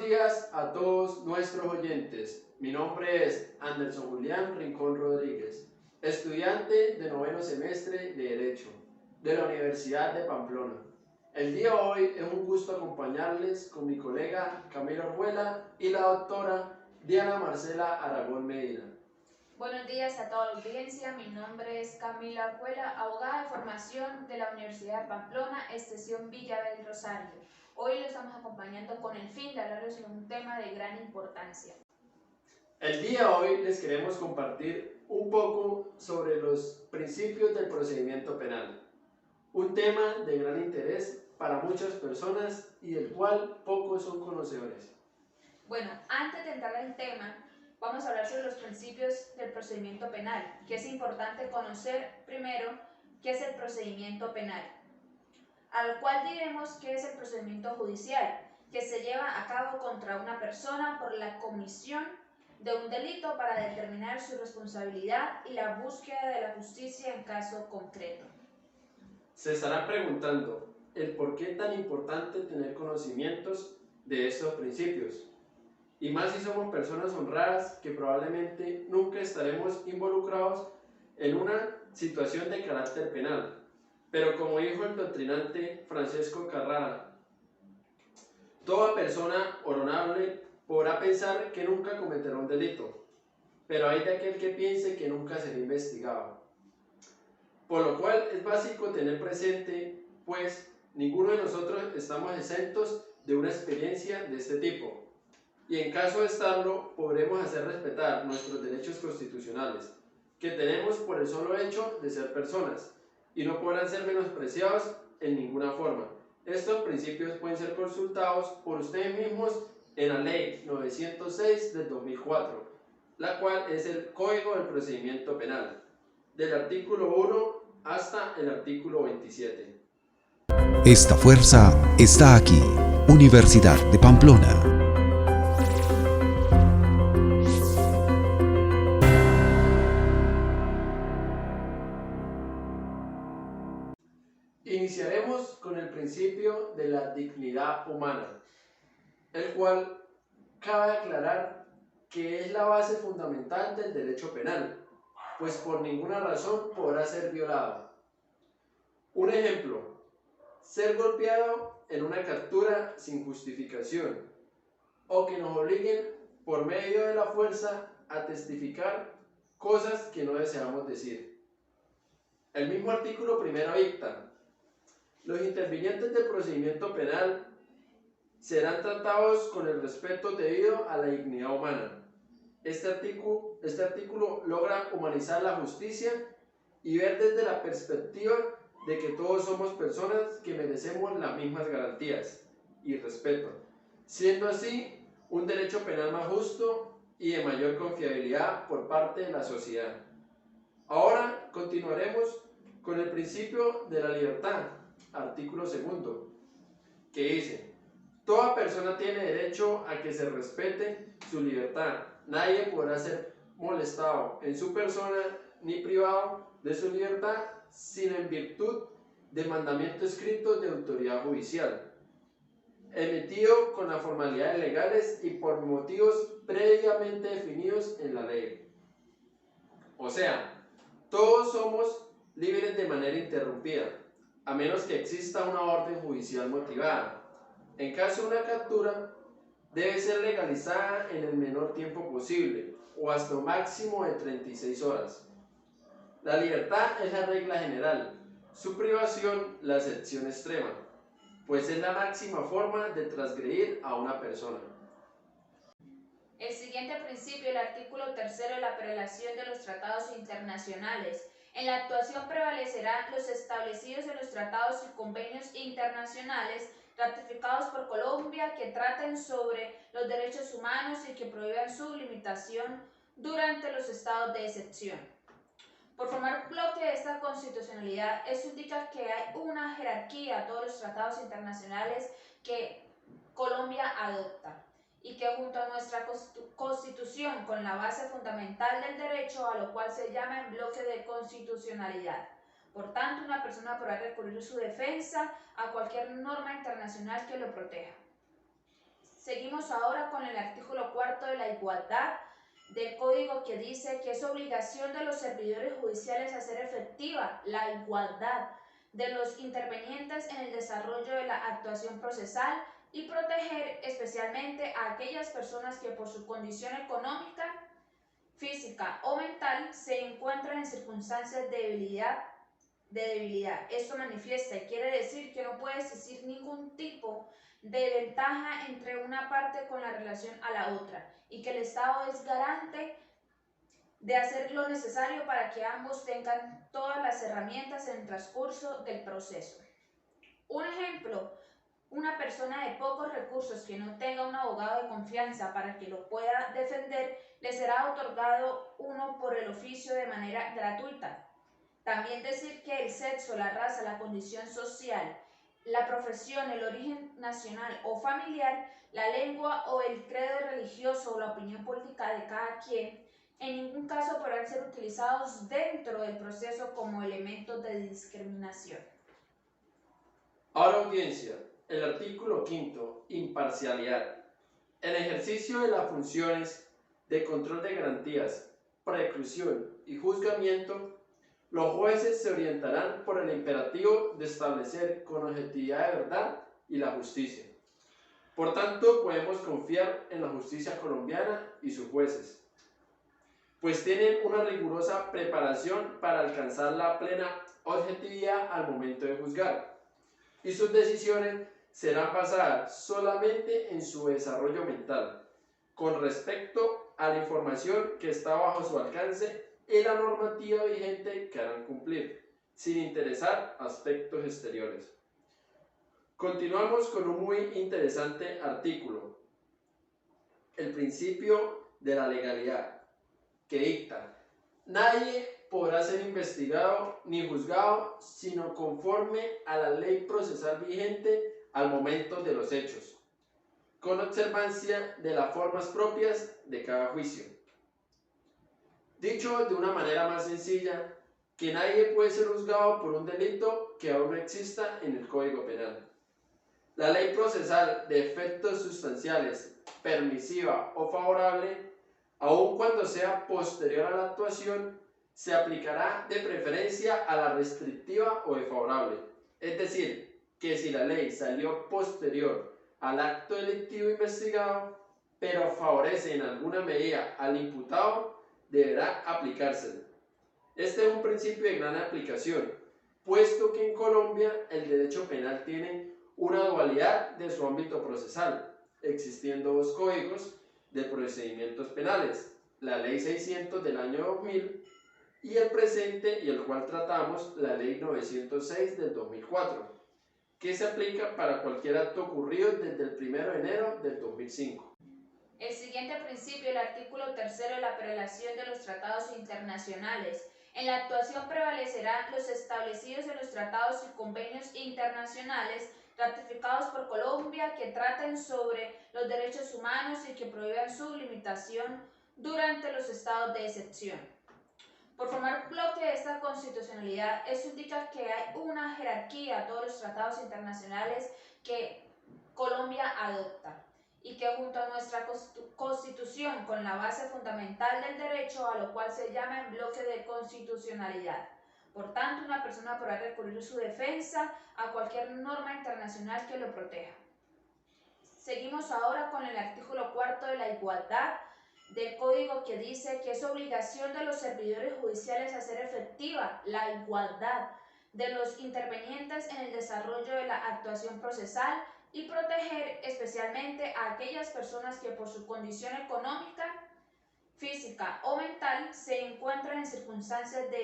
días a todos nuestros oyentes. Mi nombre es Anderson Julián Rincón Rodríguez, estudiante de noveno semestre de Derecho de la Universidad de Pamplona. El día de hoy es un gusto acompañarles con mi colega Camila Orjuela y la doctora Diana Marcela Aragón Medina. Buenos días a toda la audiencia, mi nombre es Camila Orjuela, abogada de formación de la Universidad de Pamplona, extensión Villa del Rosario. Hoy lo estamos acompañando con el fin de hablarles de un tema de gran importancia. El día de hoy les queremos compartir un poco sobre los principios del procedimiento penal, un tema de gran interés para muchas personas y del cual pocos son conocedores. Bueno, antes de entrar al tema, vamos a hablar sobre los principios del procedimiento penal, que es importante conocer primero qué es el procedimiento penal, al cual diremos que es el procedimiento judicial, que se lleva a cabo contra una persona por la comisión de un delito para determinar su responsabilidad y la búsqueda de la justicia en caso concreto. Se estarán preguntando el por qué tan importante tener conocimientos de estos principios, y más si somos personas honradas que probablemente nunca estaremos involucrados en una situación de carácter penal. Pero como dijo el doctrinante Francesco Carrara, toda persona honorable podrá pensar que nunca cometerá un delito, pero hay de aquel que piense que nunca será investigado. Por lo cual es básico tener presente, pues ninguno de nosotros estamos exentos de una experiencia de este tipo, y en caso de estarlo, podremos hacer respetar nuestros derechos constitucionales, que tenemos por el solo hecho de ser personas, y no podrán ser menospreciados en ninguna forma. Estos principios pueden ser consultados por ustedes mismos en la Ley 906 del 2004, la cual es el Código del Procedimiento Penal, del artículo 1 hasta el artículo 27. Esta fuerza está aquí, Universidad de Pamplona. Iniciaremos con el principio de la dignidad humana, el cual cabe aclarar que es la base fundamental del derecho penal, pues por ninguna razón podrá ser violado. Un ejemplo: ser golpeado en una captura sin justificación, o que nos obliguen por medio de la fuerza a testificar cosas que no deseamos decir. El mismo artículo primero dicta: los intervinientes del procedimiento penal serán tratados con el respeto debido a la dignidad humana. Este artículo logra humanizar la justicia y ver desde la perspectiva de que todos somos personas que merecemos las mismas garantías y respeto, siendo así un derecho penal más justo y de mayor confiabilidad por parte de la sociedad. Ahora continuaremos con el principio de la libertad, artículo segundo, que dice: toda persona tiene derecho a que se respete su libertad. Nadie podrá ser molestado en su persona ni privado de su libertad, sino en virtud de mandamiento escrito de autoridad judicial, emitido con las formalidades legales y por motivos previamente definidos en la ley. O sea, todos somos libres de manera interrumpida, a menos que exista una orden judicial motivada. En caso de una captura, debe ser legalizada en el menor tiempo posible, o hasta un máximo de 36 horas. La libertad es la regla general, su privación la excepción extrema, pues es la máxima forma de transgredir a una persona. El siguiente principio, el artículo tercero de la prelación de los tratados internacionales. En la actuación prevalecerán los establecidos en los tratados y convenios internacionales ratificados por Colombia que traten sobre los derechos humanos y que prohíban su limitación durante los estados de excepción. Por formar bloque de esta constitucionalidad, eso indica que hay una jerarquía a todos los tratados internacionales que Colombia adopta y que junto a nuestra Constitución, con la base fundamental del derecho, a lo cual se llama el bloque de constitucionalidad. Por tanto, una persona podrá recurrir su defensa a cualquier norma internacional que lo proteja. Seguimos ahora con el artículo 4 de la igualdad del Código, que dice que es obligación de los servidores judiciales hacer efectiva la igualdad de los intervenientes en el desarrollo de la actuación procesal y proteger especialmente a aquellas personas que por su condición económica, física o mental se encuentran en circunstancias de debilidad. Esto manifiesta y quiere decir que no puede existir ningún tipo de ventaja entre una parte con la relación a la otra y que el Estado es garante de hacer lo necesario para que ambos tengan todas las herramientas en el transcurso del proceso. Un ejemplo: una persona de pocos recursos que no tenga un abogado de confianza para que lo pueda defender, le será otorgado uno por el oficio de manera gratuita. También decir que el sexo, la raza, la condición social, la profesión, el origen nacional o familiar, la lengua o el credo religioso o la opinión política de cada quien, en ningún caso podrán ser utilizados dentro del proceso como elementos de discriminación. Ahora, audiencia, el artículo 5, imparcialidad. El ejercicio de las funciones de control de garantías, preclusión y juzgamiento, los jueces se orientarán por el imperativo de establecer con objetividad de verdad y la justicia. Por tanto, podemos confiar en la justicia colombiana y sus jueces, pues tienen una rigurosa preparación para alcanzar la plena objetividad al momento de juzgar, y sus decisiones serán basadas solamente en su desarrollo mental, con respecto a la información que está bajo su alcance y la normativa vigente que harán cumplir, sin interesar aspectos exteriores. Continuamos con un muy interesante artículo, el principio de la legalidad, que dicta: nadie podrá ser investigado ni juzgado sino conforme a la ley procesal vigente al momento de los hechos, con observancia de las formas propias de cada juicio. Dicho de una manera más sencilla, que nadie puede ser juzgado por un delito que aún no exista en el Código Penal. La ley procesal de efectos sustanciales, permisiva o favorable, aun cuando sea posterior a la actuación, se aplicará de preferencia a la restrictiva o desfavorable. Es decir, que si la ley salió posterior al acto delictivo investigado, pero favorece en alguna medida al imputado, deberá aplicársela. Este es un principio de gran aplicación, puesto que en Colombia el derecho penal tiene una dualidad de su ámbito procesal, existiendo dos códigos de procedimientos penales, la Ley 600 del año 2000 y el presente y el cual tratamos, la Ley 906 del 2004, que se aplica para cualquier acto ocurrido desde el 1 de enero del 2005. El siguiente principio, el artículo 3 de la prelación de los tratados internacionales. En la actuación prevalecerán los establecidos en los tratados y convenios internacionales ratificados por Colombia que traten sobre los derechos humanos y que prohíban su limitación durante los estados de excepción. Por formar bloque de esta constitucionalidad, esto indica que hay una jerarquía a todos los tratados internacionales que Colombia adopta y que junto a nuestra Constitución, con la base fundamental del derecho, a lo cual se llama el bloque de constitucionalidad. Por tanto, una persona podrá recurrir su defensa a cualquier norma internacional que lo proteja. Seguimos ahora con el artículo 4 de la igualdad del Código, que dice que es obligación de los servidores judiciales hacer efectiva la igualdad de los intervenientes en el desarrollo de la actuación procesal y proteger especialmente a aquellas personas que por su condición económica, física o mental se encuentran en circunstancias de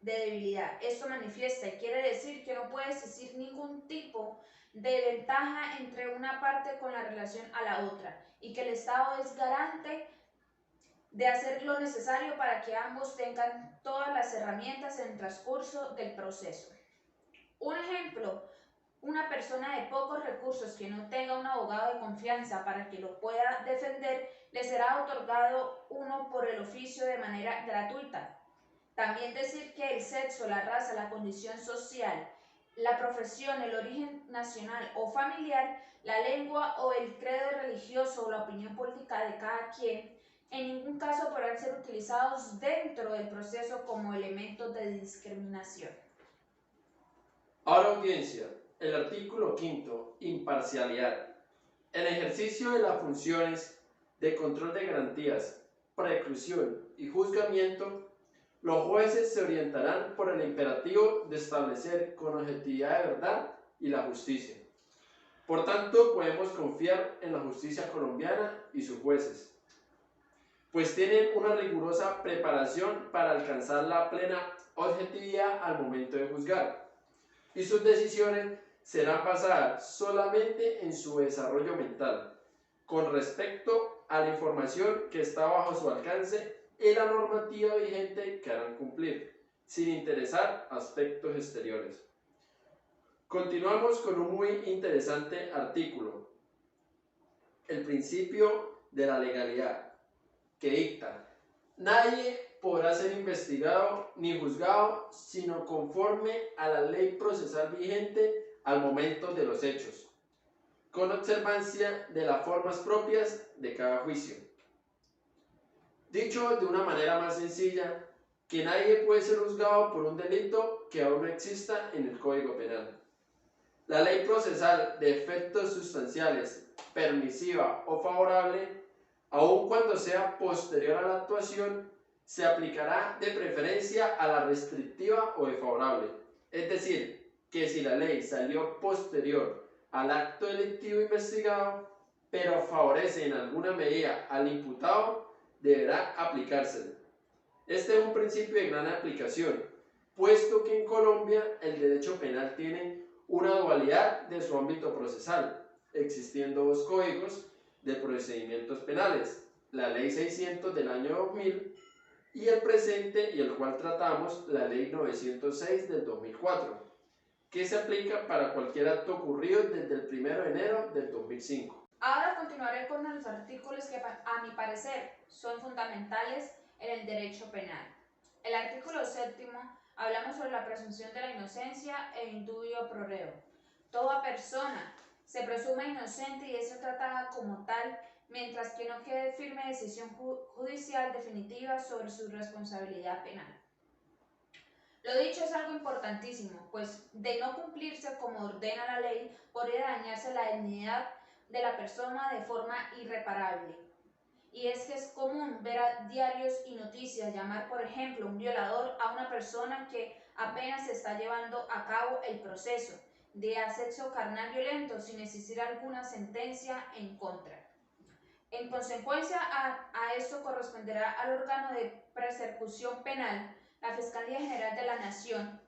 debilidad. Esto manifiesta y quiere decir que no puede existir ningún tipo de ventaja entre una parte con la relación a la otra y que el Estado es garante de hacer lo necesario para que ambos tengan todas las herramientas en el transcurso del proceso. Un ejemplo: una persona de pocos recursos que no tenga un abogado de confianza para que lo pueda defender, le será otorgado uno por el oficio de manera gratuita. También decir que el sexo, la raza, la condición social, la profesión, el origen nacional o familiar, la lengua o el credo religioso o la opinión política de cada quien, en ningún caso podrán ser utilizados dentro del proceso como elementos de discriminación. Ahora audiencia, el artículo 5, imparcialidad. En ejercicio de las funciones de control de garantías, preclusión y juzgamiento, los jueces se orientarán por el imperativo de establecer con objetividad de verdad y la justicia. Por tanto, podemos confiar en la justicia colombiana y sus jueces, pues tienen una rigurosa preparación para alcanzar la plena objetividad al momento de juzgar, y sus decisiones serán basadas solamente en su desarrollo mental, con respecto a la información que está bajo su alcance y la normativa vigente que harán cumplir, sin interesar aspectos exteriores. Continuamos con un muy interesante artículo, el principio de la legalidad, que dicta: nadie podrá ser investigado ni juzgado sino conforme a la ley procesal vigente al momento de los hechos, con observancia de las formas propias de cada juicio. Dicho de una manera más sencilla, que nadie puede ser juzgado por un delito que aún no exista en el Código Penal. La ley procesal de efectos sustanciales, permisiva o favorable, aun cuando sea posterior a la actuación, se aplicará de preferencia a la restrictiva o desfavorable. Es decir, que si la ley salió posterior al acto delictivo investigado, pero favorece en alguna medida al imputado, deberá aplicársele. Este es un principio de gran aplicación, puesto que en Colombia el derecho penal tiene una dualidad de su ámbito procesal, existiendo dos códigos de procedimientos penales, la Ley 600 del año 2000 y el presente y el cual tratamos, la Ley 906 del 2004, que se aplica para cualquier acto ocurrido desde el 1 de enero del 2005. Ahora continuaré con los artículos que a mi parecer son fundamentales en el derecho penal. El artículo 7 hablamos sobre la presunción de la inocencia e indubio pro reo. Toda persona se presume inocente y es tratada como tal mientras que no quede firme decisión judicial definitiva sobre su responsabilidad penal. Lo dicho es algo importantísimo, pues de no cumplirse como ordena la ley, podría dañarse la dignidad de la persona de forma irreparable. Y es que es común ver a diarios y noticias llamar, por ejemplo, un violador a una persona que apenas se está llevando a cabo el proceso de acceso carnal violento sin existir alguna sentencia en contra. En consecuencia a esto corresponderá al órgano de persecución penal, la Fiscalía General de la Nación,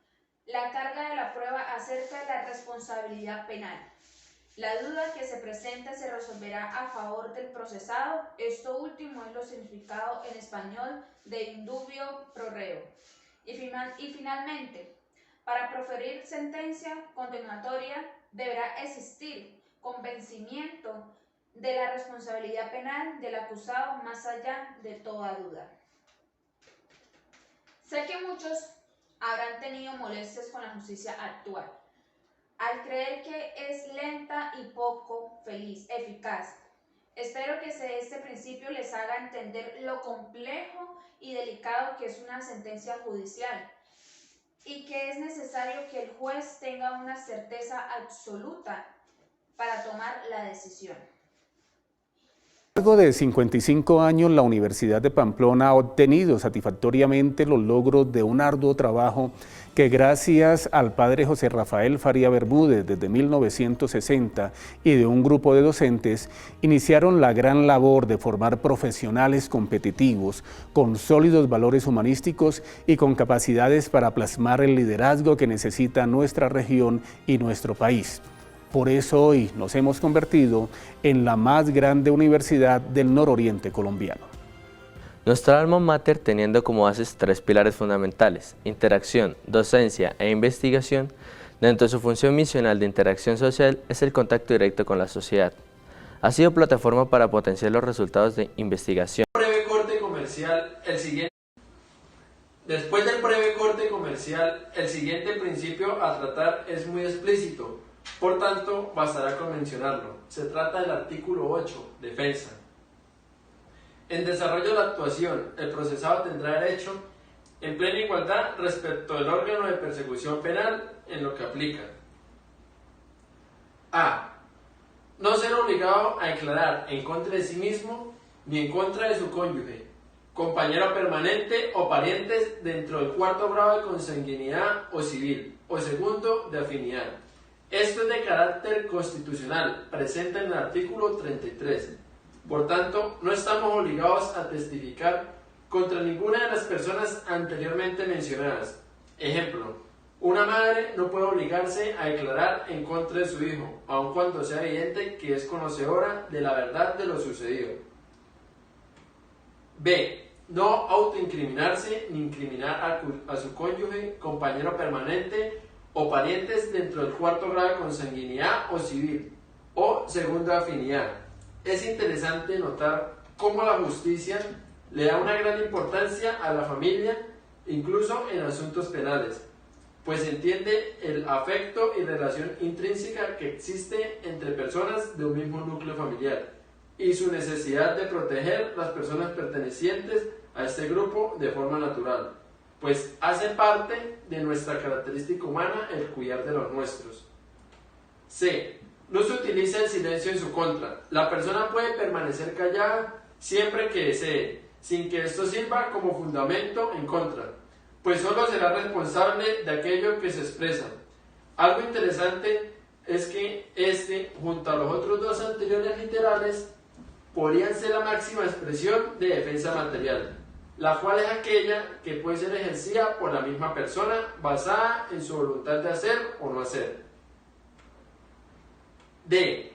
la carga de la prueba acerca de la responsabilidad penal. La duda que se presente se resolverá a favor del procesado. Esto último es lo significado en español de indubio pro reo. Y finalmente, para proferir sentencia condenatoria deberá existir convencimiento de la responsabilidad penal del acusado más allá de toda duda. Sé que muchos habrán tenido molestias con la justicia actual, al creer que es lenta y poco eficaz. Espero que este principio les haga entender lo complejo y delicado que es una sentencia judicial y que es necesario que el juez tenga una certeza absoluta para tomar la decisión. A lo largo de 55 años, la Universidad de Pamplona ha obtenido satisfactoriamente los logros de un arduo trabajo que, gracias al padre José Rafael Faría Bermúdez desde 1960 y de un grupo de docentes, iniciaron la gran labor de formar profesionales competitivos, con sólidos valores humanísticos y con capacidades para plasmar el liderazgo que necesita nuestra región y nuestro país. Por eso hoy nos hemos convertido en la más grande universidad del nororiente colombiano. Nuestra alma mater, teniendo como bases tres pilares fundamentales: interacción, docencia e investigación, dentro de su función misional de interacción social es el contacto directo con la sociedad. Ha sido plataforma para potenciar los resultados de investigación. Breve corte comercial, el siguiente. Después del breve corte comercial, el siguiente principio a tratar es muy explícito, por tanto, bastará con mencionarlo. Se trata del artículo 8, defensa. En desarrollo de la actuación, el procesado tendrá derecho en plena igualdad respecto del órgano de persecución penal en lo que aplica. A. No ser obligado a declarar en contra de sí mismo ni en contra de su cónyuge, compañero permanente o parientes dentro del cuarto grado de consanguinidad o civil, o segundo de afinidad. Esto es de carácter constitucional, presente en el artículo 33. Por tanto, no estamos obligados a testificar contra ninguna de las personas anteriormente mencionadas. Ejemplo, una madre no puede obligarse a declarar en contra de su hijo, aun cuando sea evidente que es conocedora de la verdad de lo sucedido. B. No autoincriminarse ni incriminar a su cónyuge, compañero permanente o parientes dentro del cuarto grado de consanguinidad o civil, o segunda afinidad. Es interesante notar cómo la justicia le da una gran importancia a la familia, incluso en asuntos penales, pues entiende el afecto y relación intrínseca que existe entre personas de un mismo núcleo familiar y su necesidad de proteger las personas pertenecientes a este grupo de forma natural, pues hace parte de nuestra característica humana el cuidar de los nuestros. C. No se utiliza el silencio en su contra. La persona puede permanecer callada siempre que desee, sin que esto sirva como fundamento en contra, pues solo será responsable de aquello que se expresa. Algo interesante es que este, junto a los otros dos anteriores literales, podrían ser la máxima expresión de defensa material, la cual es aquella que puede ser ejercida por la misma persona basada en su voluntad de hacer o no hacer. D.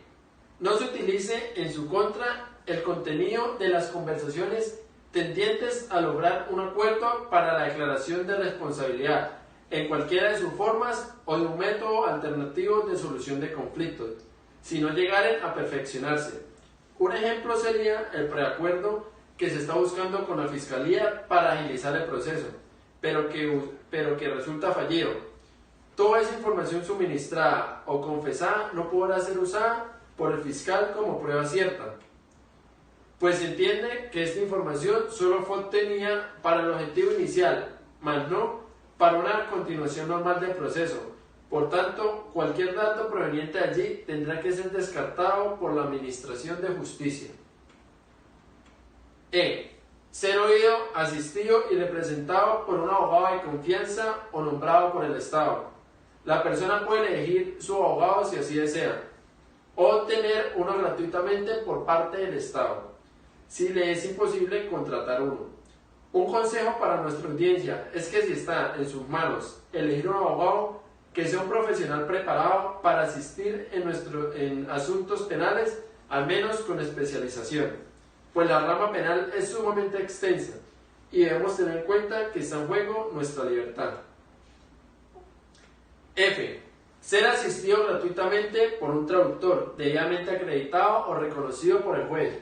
No se utilice en su contra el contenido de las conversaciones tendientes a lograr un acuerdo para la declaración de responsabilidad en cualquiera de sus formas o de un método alternativo de solución de conflictos, si no llegaren a perfeccionarse. Un ejemplo sería el preacuerdo que se está buscando con la Fiscalía para agilizar el proceso, pero que resulta fallido. Toda esa información suministrada o confesada no podrá ser usada por el fiscal como prueba cierta, pues se entiende que esta información solo fue obtenida para el objetivo inicial, mas no para una continuación normal del proceso. Por tanto, cualquier dato proveniente de allí tendrá que ser descartado por la Administración de Justicia. E. Ser oído, asistido y representado por un abogado de confianza o nombrado por el Estado. La persona puede elegir su abogado si así desea, o obtener uno gratuitamente por parte del Estado, si le es imposible contratar uno. Un consejo para nuestra audiencia es que si está en sus manos elegir un abogado, que sea un profesional preparado para asistir en asuntos penales, al menos con especialización, pues la rama penal es sumamente extensa y debemos tener en cuenta que está en juego nuestra libertad. F. Ser asistido gratuitamente por un traductor debidamente acreditado o reconocido por el juez.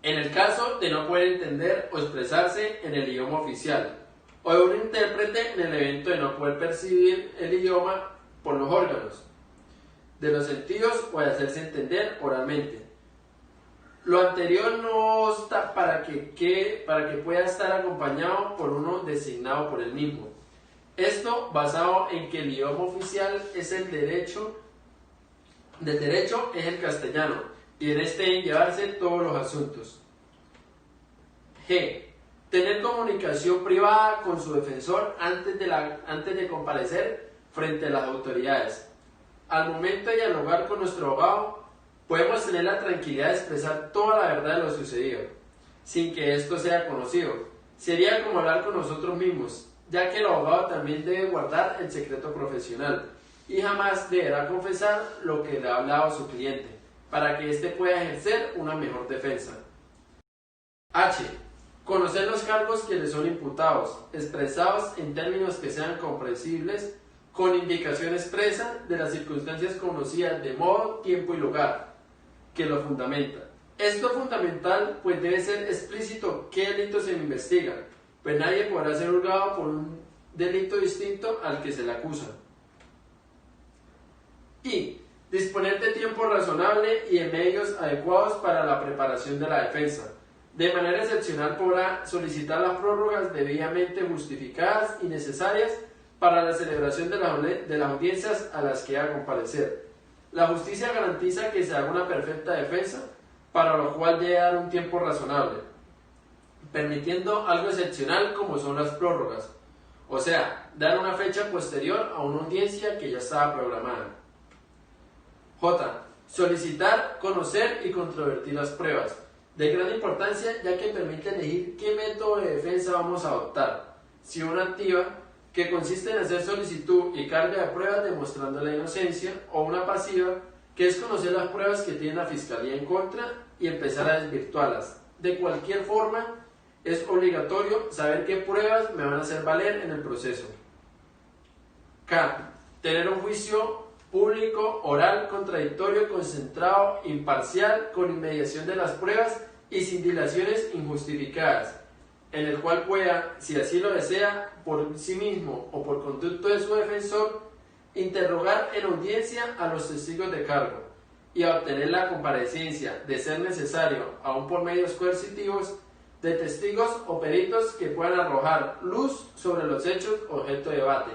En el caso de no poder entender o expresarse en el idioma oficial, o de un intérprete en el evento de no poder percibir el idioma por los órganos de los sentidos o de hacerse entender oralmente. Lo anterior no está para que pueda estar acompañado por uno designado por el mismo. Esto basado en que el idioma oficial es el derecho es el castellano, y en este deben llevarse todos los asuntos. G. Tener comunicación privada con su defensor antes de comparecer frente a las autoridades. Al momento de dialogar con nuestro abogado, podemos tener la tranquilidad de expresar toda la verdad de lo sucedido, sin que esto sea conocido. Sería como hablar con nosotros mismos, ya que el abogado también debe guardar el secreto profesional y jamás deberá confesar lo que le ha hablado a su cliente, para que éste pueda ejercer una mejor defensa. H. Conocer los cargos que le son imputados, expresados en términos que sean comprensibles, con indicación expresa de las circunstancias conocidas de modo, tiempo y lugar, que lo fundamenta. Esto es fundamental, pues debe ser explícito qué delitos se investigan, pues nadie podrá ser juzgado por un delito distinto al que se le acusa. Y disponer de tiempo razonable y de medios adecuados para la preparación de la defensa. De manera excepcional podrá solicitar las prórrogas debidamente justificadas y necesarias para la celebración de las audiencias a las que va a comparecer. La justicia garantiza que se haga una perfecta defensa, para lo cual debe dar un tiempo razonable, permitiendo algo excepcional como son las prórrogas, o sea, dar una fecha posterior a una audiencia que ya estaba programada. J. Solicitar, conocer y controvertir las pruebas. De gran importancia, ya que permite elegir qué método de defensa vamos a adoptar. Si una activa, que consiste en hacer solicitud y carga de pruebas demostrando la inocencia, o una pasiva, que es conocer las pruebas que tiene la Fiscalía en contra y empezar a desvirtuarlas. De cualquier forma, es obligatorio saber qué pruebas me van a hacer valer en el proceso. K. Tener un juicio público, oral, contradictorio, concentrado, imparcial, con inmediación de las pruebas y sin dilaciones injustificadas, en el cual pueda, si así lo desea, por sí mismo o por conducto de su defensor, interrogar en audiencia a los testigos de cargo y a obtener la comparecencia, de ser necesario, aun por medios coercitivos, de testigos o peritos que puedan arrojar luz sobre los hechos objeto de debate.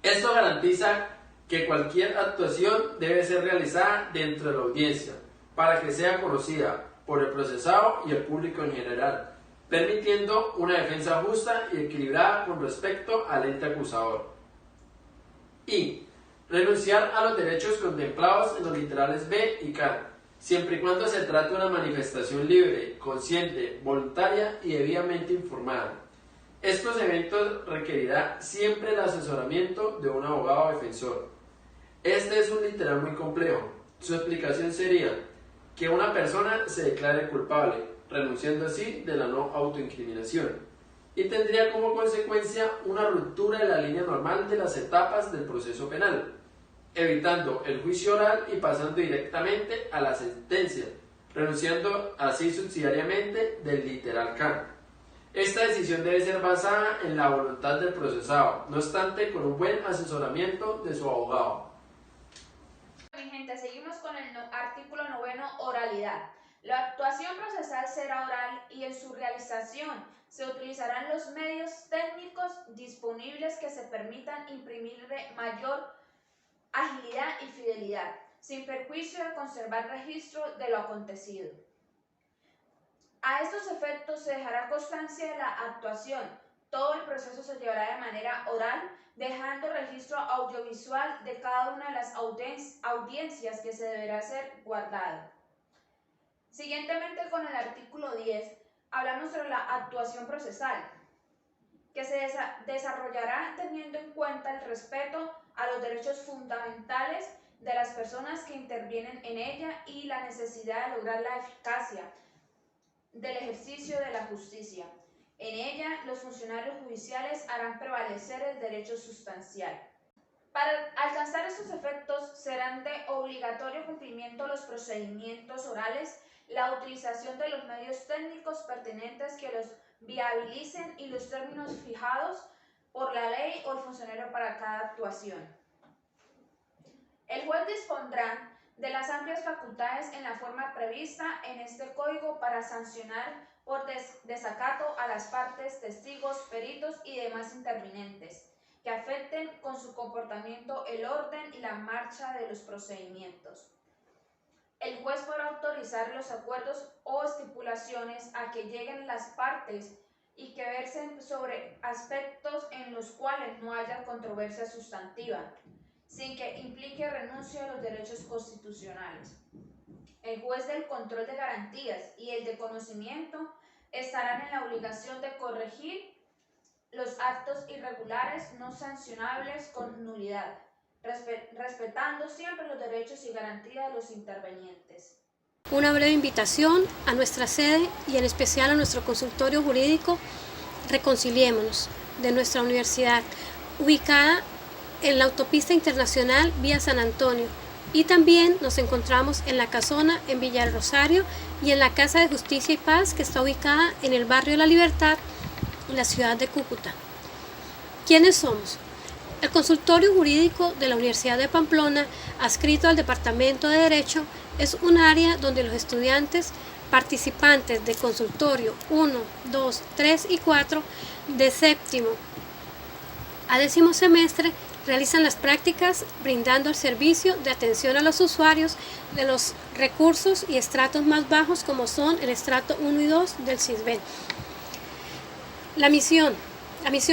Esto garantiza que cualquier actuación debe ser realizada dentro de la audiencia, para que sea conocida por el procesado y el público en general, permitiendo una defensa justa y equilibrada con respecto al ente acusador. Y renunciar a los derechos contemplados en los literales B y K, siempre y cuando se trate de una manifestación libre, consciente, voluntaria y debidamente informada. Estos eventos requerirá siempre el asesoramiento de un abogado defensor. Este es un literal muy complejo. Su explicación sería que una persona se declare culpable, renunciando así de la no autoincriminación, y tendría como consecuencia una ruptura de la línea normal de las etapas del proceso penal, evitando el juicio oral y pasando directamente a la sentencia, renunciando así subsidiariamente del literal K. Esta decisión debe ser basada en la voluntad del procesado, no obstante con un buen asesoramiento de su abogado. Mi gente, seguimos con el artículo 9, oralidad. La actuación procesal será oral y en su realización se utilizarán los medios técnicos disponibles que se permitan imprimirle mayor agilidad y fidelidad, sin perjuicio de conservar registro de lo acontecido. A estos efectos se dejará constancia de la actuación. Todo el proceso se llevará de manera oral, dejando registro audiovisual de cada una de las audiencias que se deberá ser guardado. Siguientemente, con el artículo 10, hablamos sobre la actuación procesal, que se desarrollará teniendo en cuenta el respeto a los derechos fundamentales de las personas que intervienen en ella y la necesidad de lograr la eficacia del ejercicio de la justicia. En ella, los funcionarios judiciales harán prevalecer el derecho sustancial. Para alcanzar estos efectos, serán de obligatorio cumplimiento los procedimientos orales, la utilización de los medios técnicos pertinentes que los viabilicen y los términos fijados por la ley o el funcionario para cada actuación. El juez dispondrá de las amplias facultades en la forma prevista en este código para sancionar por desacato a las partes, testigos, peritos y demás intervinientes que afecten con su comportamiento el orden y la marcha de los procedimientos. El juez podrá autorizar los acuerdos o estipulaciones a que lleguen las partes y que versen sobre aspectos en los cuales no haya controversia sustantiva, sin que implique renuncia a los derechos constitucionales. El juez del control de garantías y el de conocimiento estarán en la obligación de corregir los actos irregulares no sancionables con nulidad, respetando siempre los derechos y garantías de los intervenientes. Una breve invitación a nuestra sede y en especial a nuestro consultorio jurídico Reconciliémonos de nuestra universidad, ubicada en la autopista internacional vía San Antonio, Y también nos encontramos en la Casona, en Villa del Rosario, y en la Casa de Justicia y Paz, que está ubicada en el barrio de La Libertad, en la ciudad de Cúcuta. ¿Quiénes somos? El Consultorio Jurídico de la Universidad de Pamplona, adscrito al Departamento de Derecho, es un área donde los estudiantes participantes de Consultorio 1, 2, 3 y 4 de séptimo a décimo semestre realizan las prácticas brindando el servicio de atención a los usuarios de los recursos y estratos más bajos, como son el estrato 1 y 2 del CISBEN. La misión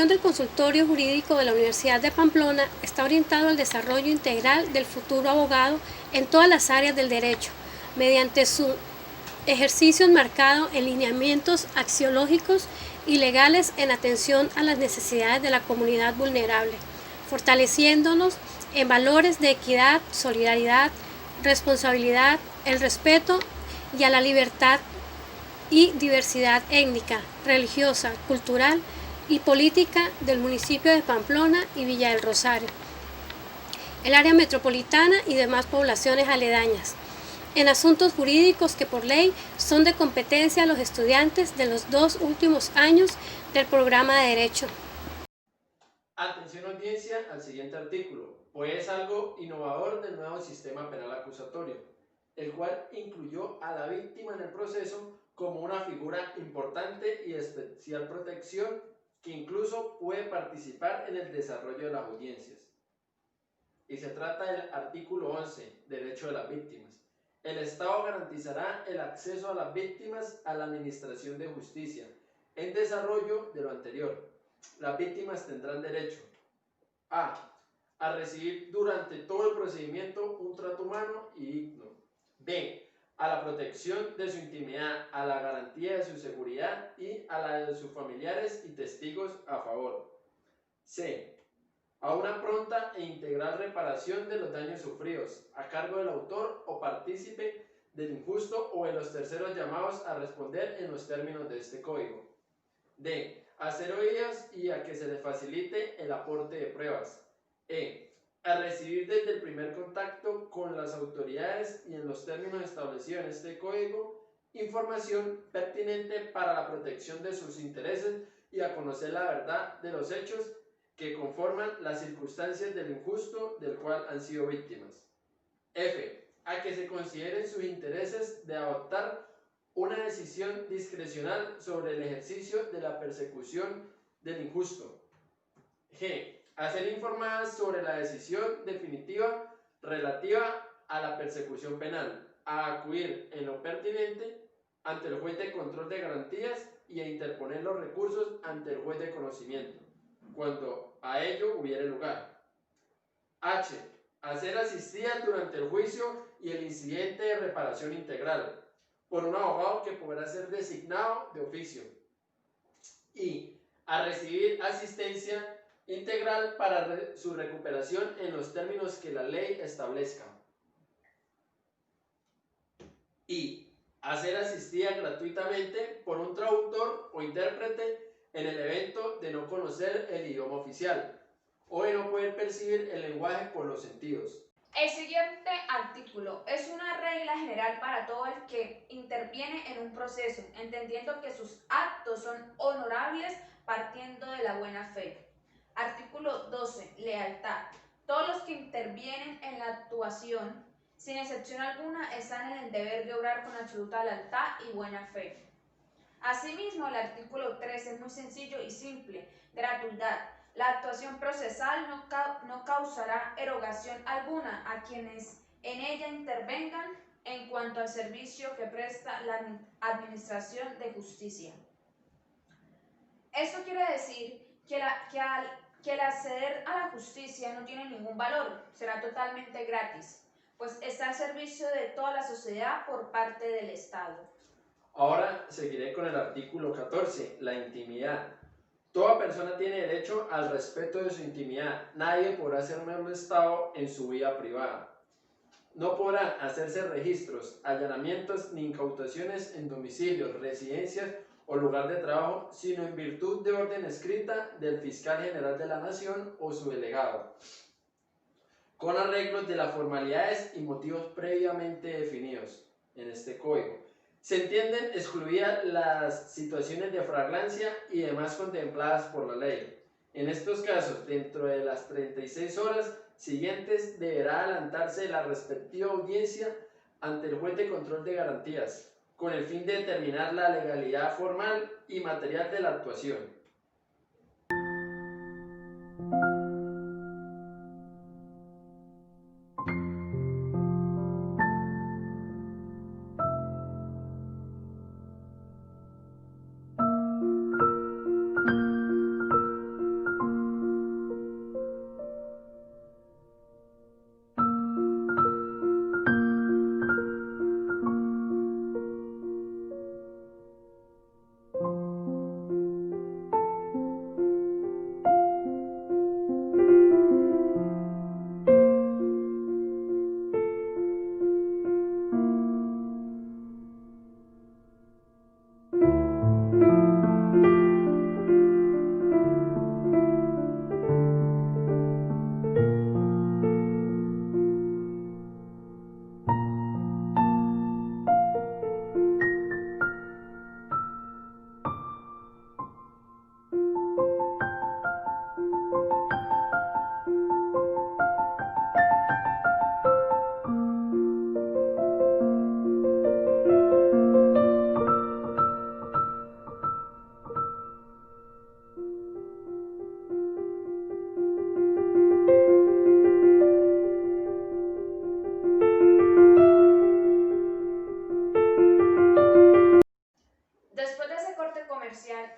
del Consultorio Jurídico de la Universidad de Pamplona está orientado al desarrollo integral del futuro abogado en todas las áreas del derecho, mediante su ejercicio enmarcado en lineamientos axiológicos y legales en atención a las necesidades de la comunidad vulnerable, fortaleciéndonos en valores de equidad, solidaridad, responsabilidad, el respeto y a la libertad y diversidad étnica, religiosa, cultural y política del municipio de Pamplona y Villa del Rosario, el área metropolitana y demás poblaciones aledañas, en asuntos jurídicos que por ley son de competencia a los estudiantes de los 2 últimos años del programa de Derecho. Atención audiencia al siguiente artículo, pues es algo innovador del nuevo sistema penal acusatorio, el cual incluyó a la víctima en el proceso como una figura importante y de especial protección que incluso puede participar en el desarrollo de las audiencias. Y se trata del artículo 11, Derecho de las Víctimas. El Estado garantizará el acceso a las víctimas a la administración de justicia, en desarrollo de lo anterior. Las víctimas tendrán derecho a recibir durante todo el procedimiento un trato humano y digno. B. A la protección de su intimidad, a la garantía de su seguridad y a la de sus familiares y testigos a favor. C. A una pronta e integral reparación de los daños sufridos, a cargo del autor o partícipe del injusto o de los terceros llamados a responder en los términos de este código. D. A ser oídos y a que se les facilite el aporte de pruebas. E. A recibir desde el primer contacto con las autoridades y en los términos establecidos en este código, información pertinente para la protección de sus intereses y a conocer la verdad de los hechos que conforman las circunstancias del injusto del cual han sido víctimas. F. A que se consideren sus intereses de adoptar una decisión discrecional sobre el ejercicio de la persecución del injusto. G. A ser informadas sobre la decisión definitiva relativa a la persecución penal, a acudir en lo pertinente ante el juez de control de garantías y a interponer los recursos ante el juez de conocimiento, cuando a ello hubiere lugar. H. A ser asistida durante el juicio y el incidente de reparación integral, por un abogado que podrá ser designado de oficio. Y a recibir asistencia integral para su recuperación en los términos que la ley establezca. Y a ser asistida gratuitamente por un traductor o intérprete en el evento de no conocer el idioma oficial o de no poder percibir el lenguaje por los sentidos. El siguiente artículo es una regla general para todo el que interviene en un proceso, entendiendo que sus actos son honorables partiendo de la buena fe. Artículo 12. Lealtad. Todos los que intervienen en la actuación, sin excepción alguna, están en el deber de obrar con absoluta lealtad y buena fe. Asimismo, el artículo 13 es muy sencillo y simple. Gratuidad. La actuación procesal no causará erogación alguna a quienes en ella intervengan en cuanto al servicio que presta la Administración de Justicia. Esto quiere decir que el acceder a la justicia no tiene ningún valor, será totalmente gratis, pues está al servicio de toda la sociedad por parte del Estado. Ahora seguiré con el artículo 14, la intimidad. Toda persona tiene derecho al respeto de su intimidad. Nadie podrá ser molestado en su vida privada. No podrán hacerse registros, allanamientos ni incautaciones en domicilios, residencias o lugar de trabajo, sino en virtud de orden escrita del fiscal general de la Nación o su delegado. con arreglos de las formalidades y motivos previamente definidos en este código. Se entienden excluidas las situaciones de flagrancia y demás contempladas por la ley. En estos casos, dentro de las 36 horas siguientes deberá adelantarse la respectiva audiencia ante el juez de control de garantías, con el fin de determinar la legalidad formal y material de la actuación.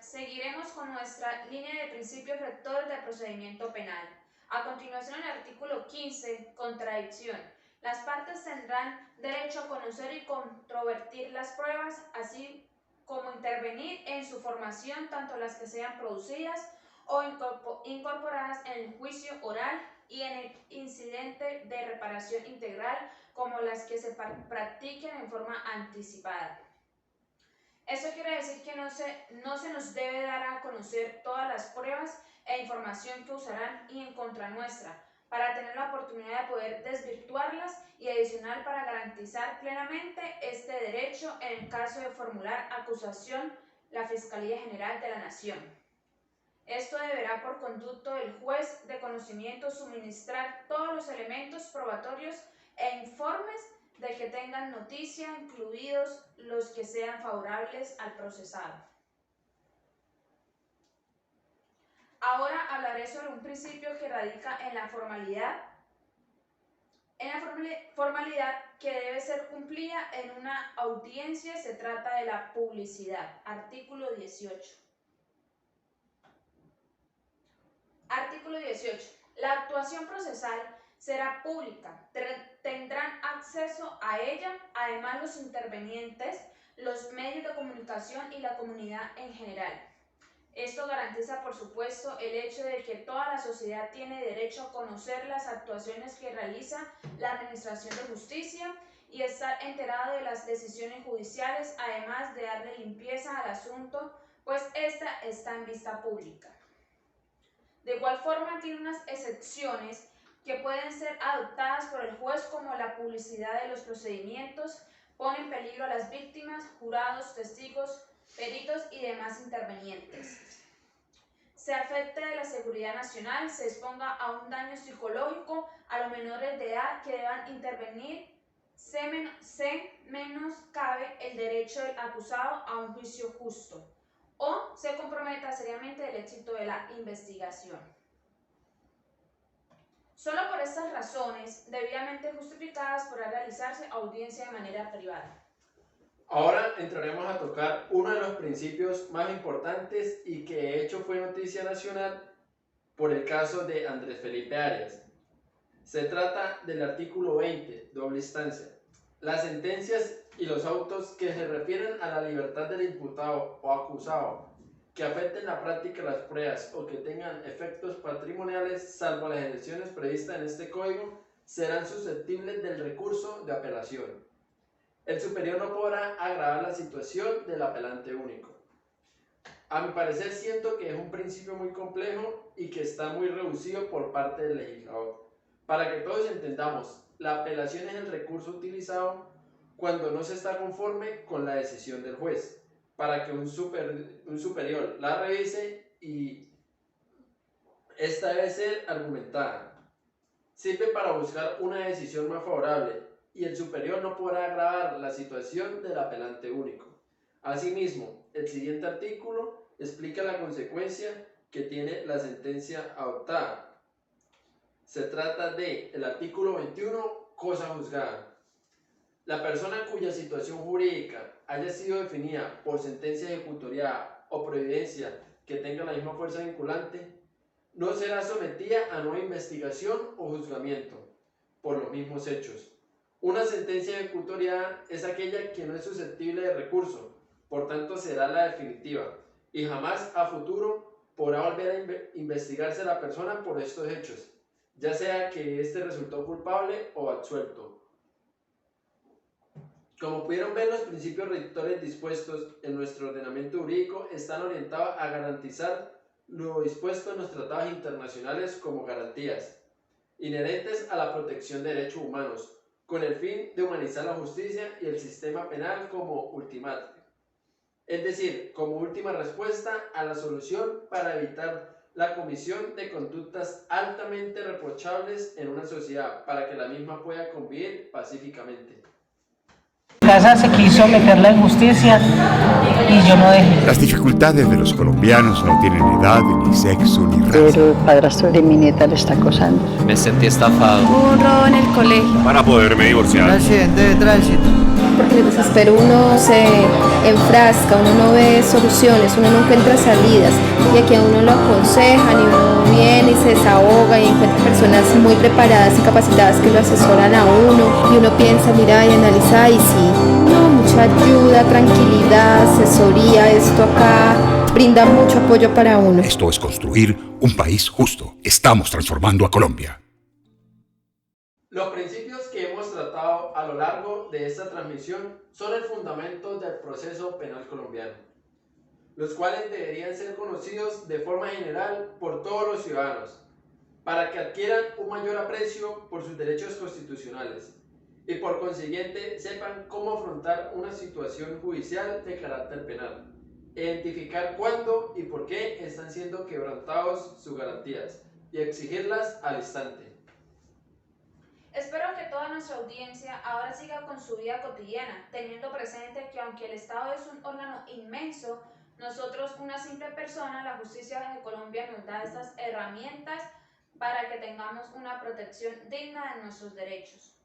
Seguiremos con nuestra línea de principios rectores del procedimiento penal. A continuación, el artículo 15, contradicción. Las partes tendrán derecho a conocer y controvertir las pruebas, así como intervenir en su formación, tanto las que sean producidas o incorporadas en el juicio oral y en el incidente de reparación integral, como las que se practiquen en forma anticipada. Eso quiere decir que no se nos debe dar a conocer todas las pruebas e información que usarán y en contra nuestra, para tener la oportunidad de poder desvirtuarlas y adicional para garantizar plenamente este derecho en el caso de formular acusación la Fiscalía General de la Nación. Esto deberá por conducto del juez de conocimiento suministrar todos los elementos probatorios e informes de que tengan noticia, incluidos los que sean favorables al procesado. Ahora hablaré sobre un principio que radica en la formalidad. Formalidad que debe ser cumplida en una audiencia se trata de la publicidad. Artículo 18. Artículo 18. La actuación procesal será pública. Tendrán acceso a ella, además los intervenientes, los medios de comunicación y la comunidad en general. Esto garantiza, por supuesto, el hecho de que toda la sociedad tiene derecho a conocer las actuaciones que realiza la Administración de Justicia y estar enterado de las decisiones judiciales, además de darle limpieza al asunto, pues esta está en vista pública. De igual forma, tiene unas excepciones que pueden ser adoptadas por el juez, como la publicidad de los procedimientos, pone en peligro a las víctimas, jurados, testigos, peritos y demás intervenientes. Se afecte de la seguridad nacional, se exponga a un daño psicológico a los menores de edad que deban intervenir, se menoscabe el derecho del acusado a un juicio justo o se comprometa seriamente el éxito de la investigación. Solo por estas razones, debidamente justificadas, podrá realizarse audiencia de manera privada. Ahora entraremos a tocar uno de los principios más importantes y que de hecho fue noticia nacional por el caso de Andrés Felipe Arias. Se trata del artículo 20, doble instancia. Las sentencias y los autos que se refieren a la libertad del imputado o acusado, que afecten la práctica de las pruebas o que tengan efectos patrimoniales, salvo las excepciones previstas en este código, serán susceptibles del recurso de apelación. El superior no podrá agravar la situación del apelante único. A mi parecer, siento que es un principio muy complejo y que está muy reducido por parte del legislador, Para que todos entendamos, la apelación es el recurso utilizado cuando no se está conforme con la decisión del juez, para que un superior la revise y esta debe ser argumentada. Sirve para buscar una decisión más favorable y el superior no podrá agravar la situación del apelante único. Asimismo, el siguiente artículo explica la consecuencia que tiene la sentencia adoptada. Se trata del artículo 21, cosa juzgada. La persona cuya situación jurídica haya sido definida por sentencia ejecutoriada o providencia que tenga la misma fuerza vinculante, no será sometida a nueva investigación o juzgamiento por los mismos hechos. Una sentencia ejecutoriada es aquella que no es susceptible de recurso, por tanto será la definitiva, y jamás a futuro podrá volver a investigarse a la persona por estos hechos, ya sea que éste resultó culpable o absuelto. Como pudieron ver, los principios rectores dispuestos en nuestro ordenamiento jurídico están orientados a garantizar lo dispuesto en los tratados internacionales como garantías inherentes a la protección de derechos humanos, con el fin de humanizar la justicia y el sistema penal como ultimate, es decir, como última respuesta a la solución para evitar la comisión de conductas altamente reprochables en una sociedad, para que la misma pueda convivir pacíficamente. Casa se quiso meter la injusticia y yo no dejé. Las dificultades de los colombianos no tienen edad, ni sexo, ni raza. Pero el padrastro de mi nieta le está acosando. Me sentí estafado. Hubo un robo en el colegio. Para poderme divorciar. Un accidente de tránsito. Porque en el desespero uno se enfrasca, uno no ve soluciones, uno no encuentra salidas. Y aquí a uno lo aconsejan y uno viene y se desahoga y encuentra personas muy preparadas y capacitadas que lo asesoran a uno. Y uno piensa, mira y analiza y sí, no, mucha ayuda, tranquilidad, asesoría, esto acá brinda mucho apoyo para uno. Esto es construir un país justo. Estamos transformando a Colombia. Los principios que hemos tratado a lo largo de esta transmisión son el fundamento del proceso penal colombiano, los cuales deberían ser conocidos de forma general por todos los ciudadanos, para que adquieran un mayor aprecio por sus derechos constitucionales y por consiguiente sepan cómo afrontar una situación judicial de carácter penal, identificar cuándo y por qué están siendo quebrantados sus garantías y exigirlas al instante. Espero que toda nuestra audiencia ahora siga con su vida cotidiana, teniendo presente que aunque el Estado es un órgano inmenso, nosotros, una simple persona, la justicia de Colombia nos da estas herramientas para que tengamos una protección digna de nuestros derechos.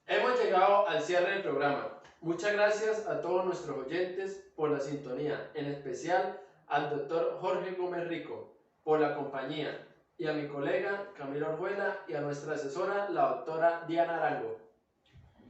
Hemos llegado al cierre del programa. Muchas gracias a todos nuestros oyentes por la sintonía, en especial al doctor Jorge Gómez Rico por la compañía, y a mi colega Camila Orjuela y a nuestra asesora, la doctora Diana Arango.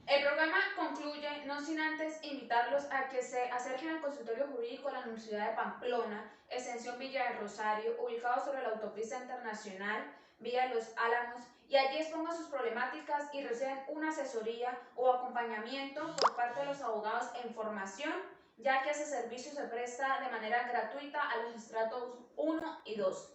El programa concluye no sin antes invitarlos a que se acerquen al consultorio jurídico de la Universidad de Pamplona, extensión Villa del Rosario, ubicado sobre la autopista internacional Vía Los Álamos, y allí expongan sus problemáticas y reciben una asesoría o acompañamiento por parte de los abogados en formación, ya que ese servicio se presta de manera gratuita a los estratos 1 y 2.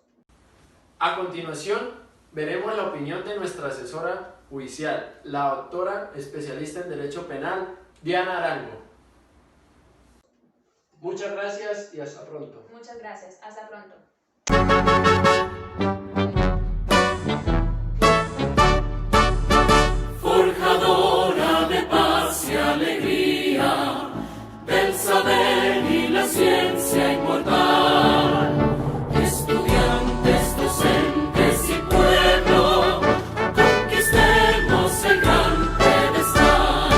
A continuación, veremos la opinión de nuestra asesora judicial, la doctora especialista en Derecho Penal, Diana Arango. Muchas gracias y hasta pronto. Muchas gracias, hasta pronto. Forjadora de paz y alegría, del saber y la ciencia inmortal, estudiantes, docentes y pueblo, conquistemos el gran pedestal.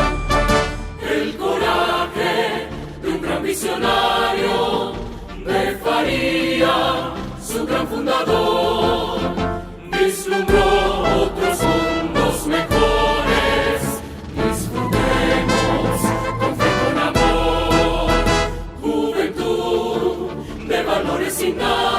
El coraje de un gran visionario, de Faría, su gran fundador, vislumbró otros mundos mejores. Disfrutemos con fe, con amor, juventud de valores sin nada.